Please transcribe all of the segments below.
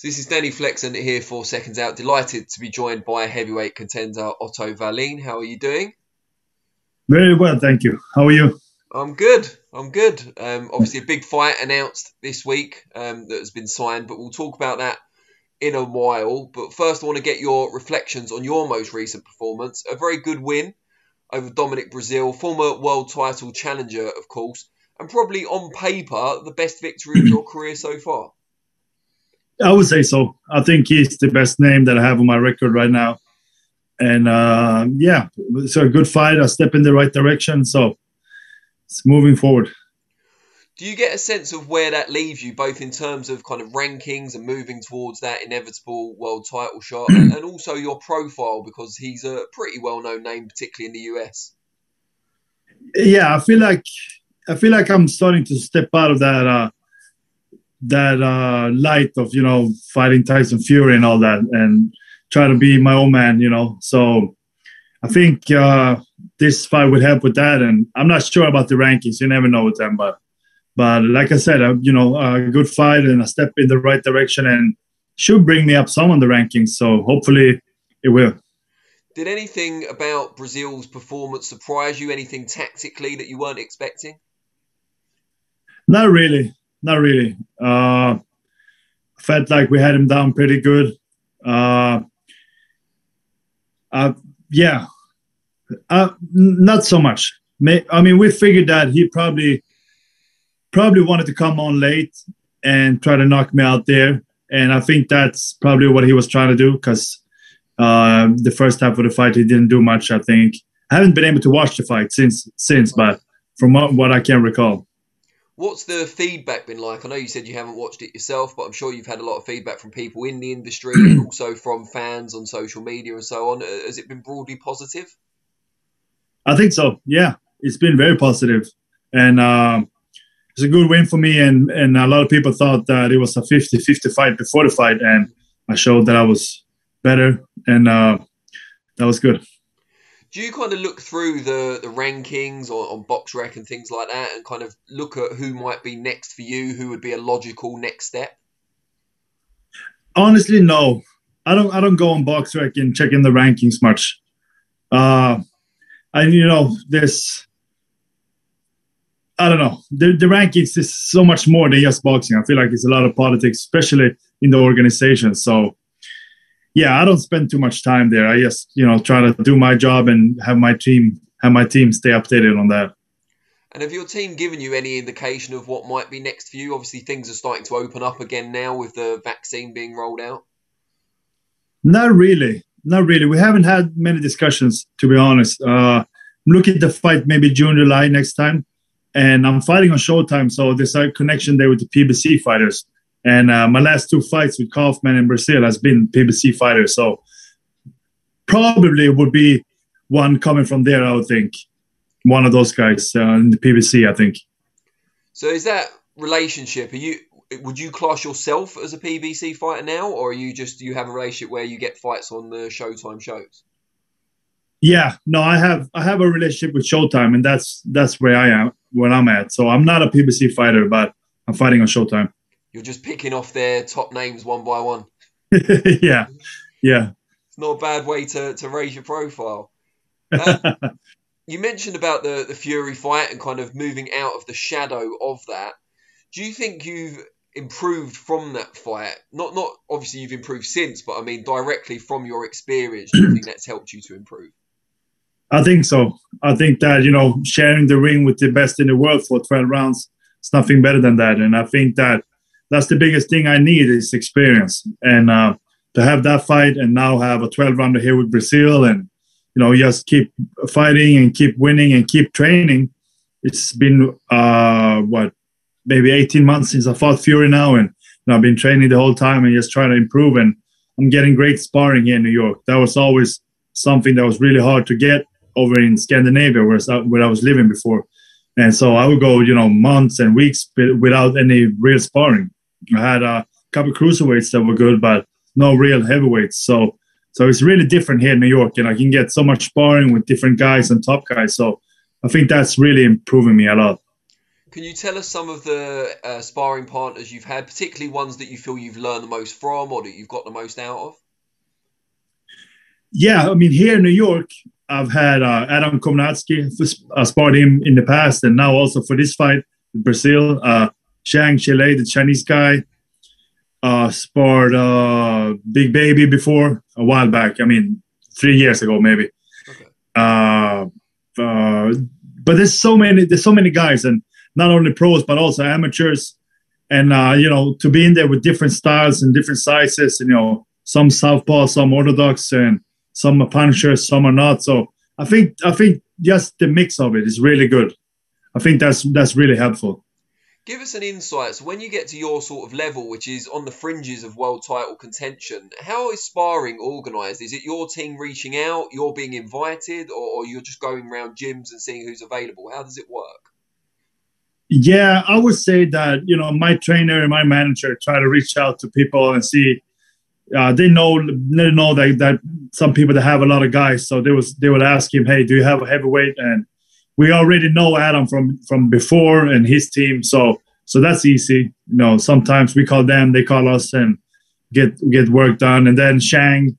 So this is Danny Flexen here for Seconds Out. Delighted to be joined by heavyweight contender Otto Wallin. How are you doing? Very well, thank you. How are you? I'm good. Obviously a big fight announced this week that has been signed, but we'll talk about that in a while. But first I want to get your reflections on your most recent performance. A very good win over Dominic Breazeale, former world title challenger, of course, and probably on paper the best victory of your career so far. I would say so. I think he's the best name that I have on my record right now. And yeah, it's a good fight, a step in the right direction. So it's moving forward. Do you get a sense of where that leaves you, both in terms of kind of rankings and moving towards that inevitable world title shot, and also your profile, because he's a pretty well-known name, particularly in the US? Yeah, I feel like I'm starting to step out of that light of, fighting Tyson Fury and all that, and try to be my own man, So I think this fight would help with that. And I'm not sure about the rankings. You never know with them. But like I said, a good fight and a step in the right direction and should bring me up some on the rankings. So hopefully it will. Did anything about Breazeale's performance surprise you? Anything tactically that you weren't expecting? Not really. Felt like we had him down pretty good. Not so much. We figured that he probably wanted to come on late and try to knock me out there. And I think that's probably what he was trying to do, because the first half of the fight, he didn't do much, I think. I haven't been able to watch the fight since, but from what I can recall. What's the feedback been like? I know you said you haven't watched it yourself, but I'm sure you've had a lot of feedback from people in the industry and also from fans on social media and so on. Has it been broadly positive? I think so, yeah. It's been very positive. And it's a good win for me. And a lot of people thought that it was a 50-50 fight before the fight. And I showed that I was better. And that was good. Do you kind of look through the rankings on BoxRec and things like that and kind of look at who might be next for you, who would be a logical next step? Honestly, no. I don't go on BoxRec and check in the rankings much. There's, I don't know. The rankings is so much more than just boxing. I feel like it's a lot of politics, especially in the organization. So yeah, I don't spend too much time there. I just, try to do my job and have my team stay updated on that. And have your team given you any indication of what might be next for you? Obviously, things are starting to open up again now with the vaccine being rolled out. Not really. We haven't had many discussions, to be honest. I'm looking at the fight maybe June, July next time. And I'm fighting on Showtime, so there's a connection there with the PBC fighters. And my last two fights with Kaufman and Breazeale has been PBC fighters. So probably would be one coming from there, I would think. One of those guys in the PBC, I think. So is that relationship, would you class yourself as a PBC fighter now? Or are you have a relationship where you get fights on the Showtime shows? Yeah, no, I have a relationship with Showtime, and that's where I am, where I'm at. So I'm not a PBC fighter, but I'm fighting on Showtime. You're just picking off their top names one by one. Yeah. It's not a bad way to raise your profile. You mentioned about the Fury fight and kind of moving out of the shadow of that. Do you think you've improved from that fight? Not obviously you've improved since, but I mean directly from your experience, do you think that's helped you to improve? I think so. I think that, sharing the ring with the best in the world for 12 rounds, it's nothing better than that. And I think that's the biggest thing I need is experience. And to have that fight and now have a 12-rounder here with Breazeale and, just keep fighting and keep winning and keep training. It's been, maybe 18 months since I fought Fury now. And I've been training the whole time and just trying to improve. And I'm getting great sparring here in New York. That was always something that was really hard to get over in Scandinavia, where I was living before. And so I would go, months and weeks without any real sparring. I had a couple of cruiserweights that were good, but no real heavyweights. So it's really different here in New York, and I can get so much sparring with different guys and top guys. So I think that's really improving me a lot. Can you tell us some of the sparring partners you've had, particularly ones that you feel you've learned the most from or that you've got the most out of? Yeah, I mean, here in New York, I've had Adam Kownacki, sparred him in the past, and now also for this fight with Brazil. Zhilei, the Chinese guy, sparred Big Baby before, a while back. I mean, 3 years ago, maybe. Okay. But there's so many guys, and not only pros but also amateurs, and to be in there with different styles and different sizes, and some southpaw, some orthodox, and some are punchers, some are not. So I think just the mix of it is really good. I think that's really helpful. Give us an insight. So when you get to your sort of level, which is on the fringes of world title contention, how is sparring organised? Is it your team reaching out, you're being invited, or you're just going around gyms and seeing who's available? How does it work? Yeah, I would say that, my trainer and my manager try to reach out to people and see. They know that some people that have a lot of guys, so they will ask him, hey, do you have a heavyweight? And we already know Adam from before and his team, so that's easy. Sometimes we call them, they call us, and get work done. And then Zhang,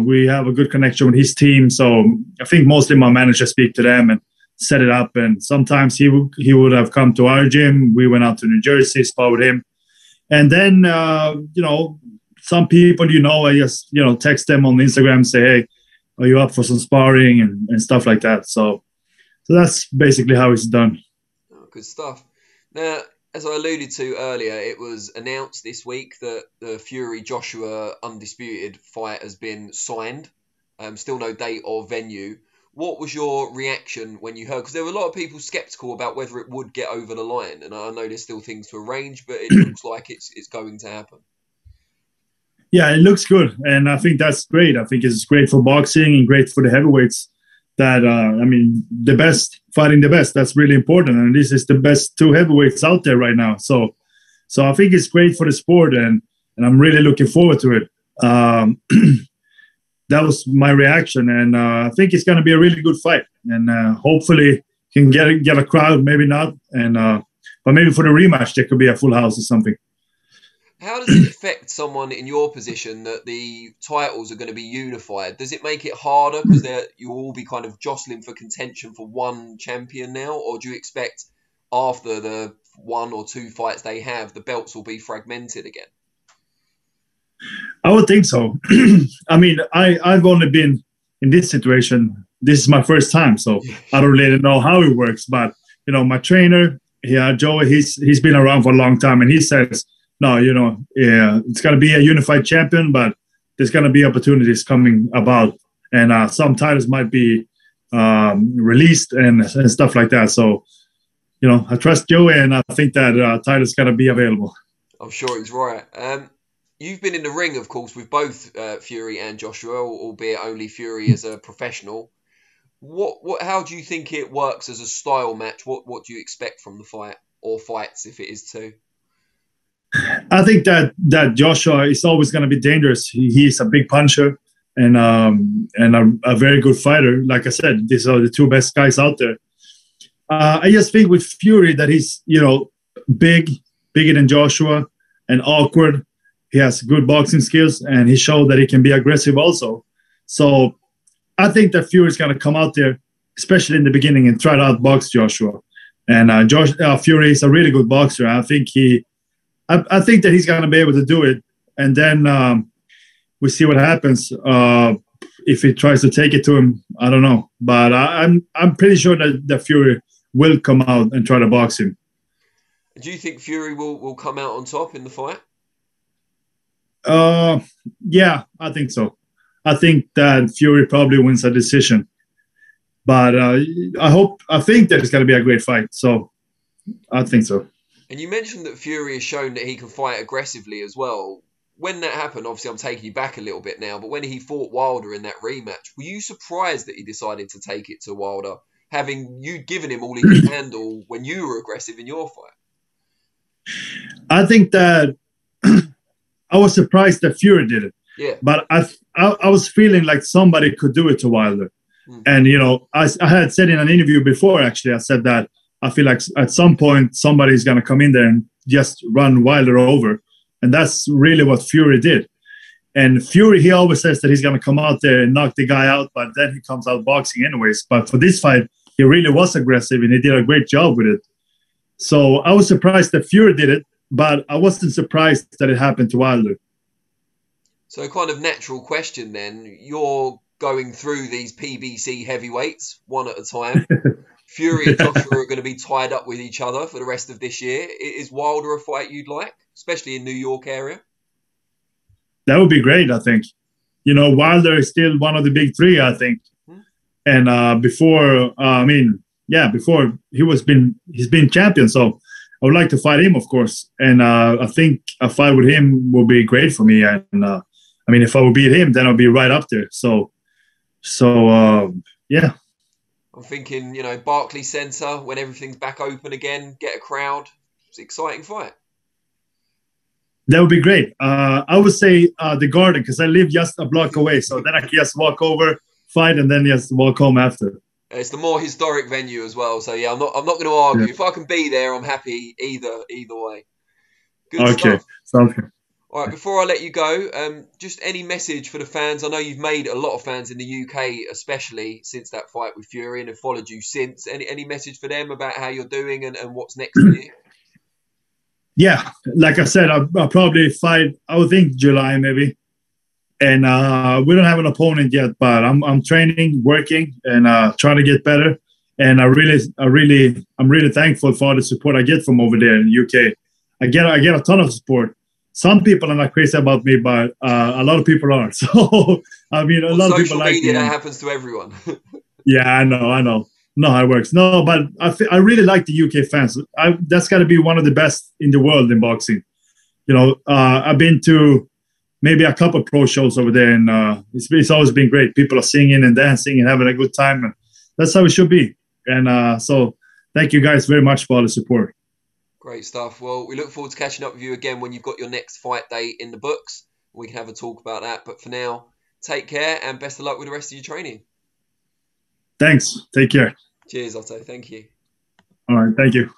we have a good connection with his team, so I think mostly my manager speak to them and set it up. And sometimes he would have come to our gym. We went out to New Jersey, sparred with him, and then some people, I just text them on Instagram, say, hey, are you up for some sparring and stuff like that. So that's basically how it's done. Oh, good stuff. Now, as I alluded to earlier, it was announced this week that the Fury-Joshua Undisputed fight has been signed. Still no date or venue. What was your reaction when you heard? Because there were a lot of people sceptical about whether it would get over the line. And I know there's still things to arrange, but it looks like it's going to happen. Yeah, it looks good. And I think that's great. I think it's great for boxing and great for the heavyweights. That, the best fighting the best, that's really important. And this is the best two heavyweights out there right now. So I think it's great for the sport, and I'm really looking forward to it. That was my reaction, and I think it's going to be a really good fight. And hopefully can get a crowd, maybe not. And but maybe for the rematch, there could be a full house or something. How does it affect someone in your position that the titles are going to be unified? Does it make it harder because you'll all be kind of jostling for contention for one champion now? Or do you expect after the 1 or 2 fights they have, the belts will be fragmented again? I would think so. I mean, I've only been in this situation. This is my first time, so I don't really know how it works. But, my trainer, Joey, he's been around for a long time, and he says, no, it's going to be a unified champion, but there's going to be opportunities coming about, and some titles might be released and stuff like that. So, I trust Joey, and I think that title's going to be available. I'm sure he's right. You've been in the ring, of course, with both Fury and Joshua, albeit only Fury as a professional. How do you think it works as a style match? What do you expect from the fight, or fights if it is too? I think that Joshua is always going to be dangerous. He's a big puncher and a very good fighter. Like I said, these are the two best guys out there. I just think with Fury that he's bigger than Joshua and awkward. He has good boxing skills, and he showed that he can be aggressive also. So I think that Fury is going to come out there, especially in the beginning, and try to outbox Joshua. And Fury is a really good boxer. I think that he's going to be able to do it. And then we see what happens. If he tries to take it to him, I don't know. But I'm pretty sure that Fury will come out and try to box him. Do you think Fury will come out on top in the fight? Yeah, I think so. I think that Fury probably wins a decision. But I think that it's going to be a great fight. So I think so. And you mentioned that Fury has shown that he can fight aggressively as well. When that happened, obviously I'm taking you back a little bit now, but when he fought Wilder in that rematch, were you surprised that he decided to take it to Wilder, having you given him all he could handle when you were aggressive in your fight? I think that I was surprised that Fury did it. Yeah. But I was feeling like somebody could do it to Wilder. And, I had said in an interview before, actually, I said that I feel like at some point somebody's going to come in there and just run Wilder over. And that's really what Fury did. And Fury, he always says that he's going to come out there and knock the guy out, but then he comes out boxing anyways. But for this fight, he really was aggressive, and he did a great job with it. So I was surprised that Fury did it, but I wasn't surprised that it happened to Wilder. So kind of natural question then. You're going through these PBC heavyweights one at a time. Fury and Joshua are going to be tied up with each other for the rest of this year. Is Wilder a fight you'd like, especially in New York area? That would be great, I think. You know, Wilder is still one of the big three, I think. And before he's been champion, so I would like to fight him, of course. And I think a fight with him will be great for me. And if I would beat him, then I'll be right up there. So yeah. I'm thinking, Barclays Centre, when everything's back open again, get a crowd. It's an exciting fight. That would be great. I would say the Garden, because I live just a block away. So then I can just walk over, fight, and then just walk home after. It's the more historic venue as well. So yeah, I'm not going to argue. Yeah. If I can be there, I'm happy either way. Good stuff. Sounds good. All right, before I let you go, just any message for the fans? I know you've made a lot of fans in the UK, especially since that fight with Fury, and have followed you since. Any message for them about how you're doing and what's next for you? Yeah, like I said, I'll probably fight, I would think Zhilei maybe. And we don't have an opponent yet, but I'm training, working, and trying to get better. And I'm really thankful for all the support I get from over there in the UK. I get a ton of support. Some people are not crazy about me, but a lot of people are. So a lot of people like me. Social media, that happens to everyone. Yeah, I know. No, how it works. No, but I really like the UK fans. That's got to be one of the best in the world in boxing. I've been to maybe a couple of pro shows over there, and it's always been great. People are singing and dancing and having a good time, and that's how it should be. And so thank you guys very much for all the support. Great stuff. Well, we look forward to catching up with you again when you've got your next fight date in the books. We can have a talk about that. But for now, take care and best of luck with the rest of your training. Thanks. Take care. Cheers, Otto. Thank you. All right. Thank you.